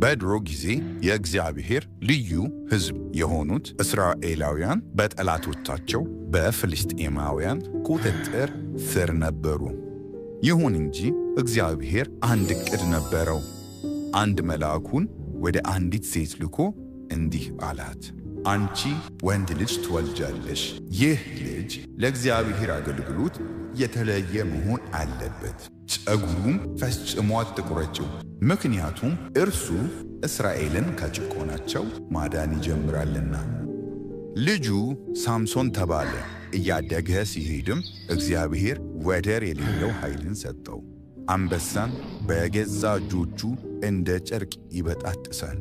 በድሮ ጊዜ የእግዚአብሔር ልዩ ሕዝብ የሆኑት እስራኤላውያን በጠላቶቻቸው በፍልስጤማውያን ቁጥጥር ስር ነበሩ። ይሁን እንጂ እግዚአብሔር አንድ ዕቅድ ነበረው። አንድ መልአኩን ወደ አንዲት ሴት ልኮ እንዲህ አላት፣ አንቺ ወንድ ልጅ ትወልጃለሽ። ይህ ልጅ ለእግዚአብሔር አገልግሎት የተለየ መሆን አለበት። ጸጉሩም ፈጽሞ አትቁረጪው፣ ምክንያቱም እርሱ እስራኤልን ከጭቆናቸው ማዳን ይጀምራልና። ልጁ ሳምሶን ተባለ። እያደገ ሲሄድም እግዚአብሔር ወደር የሌለው ኃይልን ሰጠው። አንበሳን በገዛ እጆቹ እንደ ጨርቅ ይበጣጥሳል።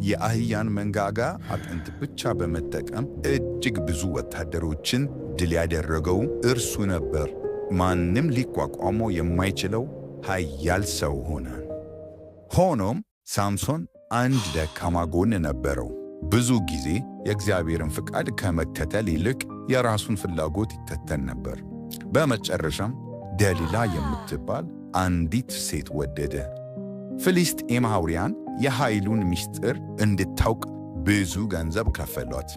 የአህያን መንጋጋ አጥንት ብቻ በመጠቀም እጅግ ብዙ ወታደሮችን ድል ያደረገው እርሱ ነበር። ማንም ሊቋቋመው የማይችለው ኃያል ሰው ሆነ። ሆኖም ሳምሶን አንድ ደካማ ጎን ነበረው። ብዙ ጊዜ የእግዚአብሔርን ፍቃድ ከመከተል ይልቅ የራሱን ፍላጎት ይከተል ነበር። በመጨረሻም ደሊላ የምትባል አንዲት ሴት ወደደ። ፍልስጤማውያን የኃይሉን ምስጢር እንድታውቅ ብዙ ገንዘብ ከፈሏት።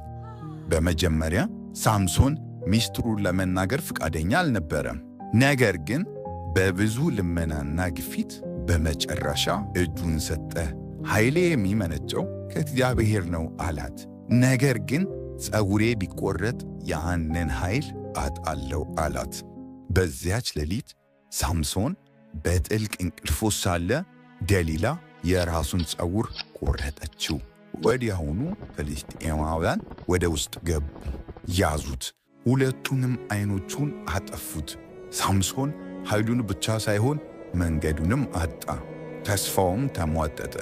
በመጀመሪያ ሳምሶን ምስጢሩን ለመናገር ፈቃደኛ አልነበረም። ነገር ግን በብዙ ልመናና ግፊት በመጨረሻ እጁን ሰጠ። ኃይሌ የሚመነጨው ከእግዚአብሔር ነው አላት። ነገር ግን ጸጉሬ ቢቆረጥ ያንን ኃይል አጣለው አላት። በዚያች ሌሊት ሳምሶን በጥልቅ እንቅልፍ ሳለ ደሊላ የራሱን ጸጉር ቆረጠችው። ወዲያውኑ ፍልስጤማውያን ወደ ውስጥ ገቡ፣ ያዙት፣ ሁለቱንም ዓይኖቹን አጠፉት። ሳምሶን ኃይሉን ብቻ ሳይሆን መንገዱንም አጣ፣ ተስፋውም ተሟጠጠ።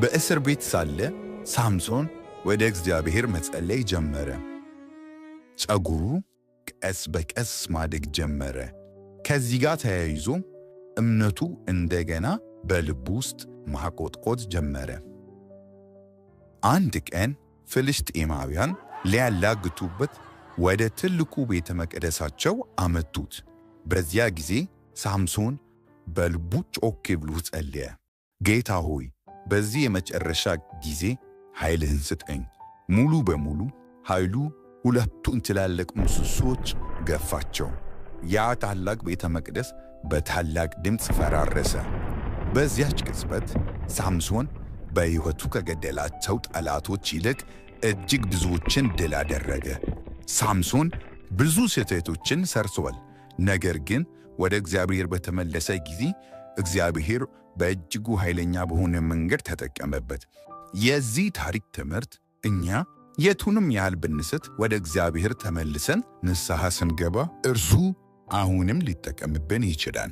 በእስር ቤት ሳለ ሳምሶን ወደ እግዚአብሔር መጸለይ ጀመረ። ጸጉሩ ቀስ በቀስ ማደግ ጀመረ። ከዚህ ጋር ተያይዞ እምነቱ እንደገና በልቡ ውስጥ ማቆጥቆጥ ጀመረ። አንድ ቀን ፍልስጤማውያን ሊያላግጡበት ወደ ትልቁ ቤተ መቅደሳቸው አመጡት። በዚያ ጊዜ ሳምሶን በልቡ ጮክ ብሎ ጸለየ። ጌታ ሆይ፣ በዚህ የመጨረሻ ጊዜ ኃይልህን ስጠኝ። ሙሉ በሙሉ ኃይሉ ሁለቱን ትላልቅ ምሰሶች ገፋቸው። ያ ታላቅ ቤተ መቅደስ በታላቅ ድምፅ ፈራረሰ። በዚያች ቅጽበት ሳምሶን በሕይወቱ ከገደላቸው ጠላቶች ይልቅ እጅግ ብዙዎችን ድል አደረገ። ሳምሶን ብዙ ስህተቶችን ሰርቷል። ነገር ግን ወደ እግዚአብሔር በተመለሰ ጊዜ እግዚአብሔር በእጅጉ ኃይለኛ በሆነ መንገድ ተጠቀመበት። የዚህ ታሪክ ትምህርት እኛ የቱንም ያህል ብንስት ወደ እግዚአብሔር ተመልሰን ንስሐ ስንገባ እርሱ አሁንም ሊጠቀምብን ይችላል።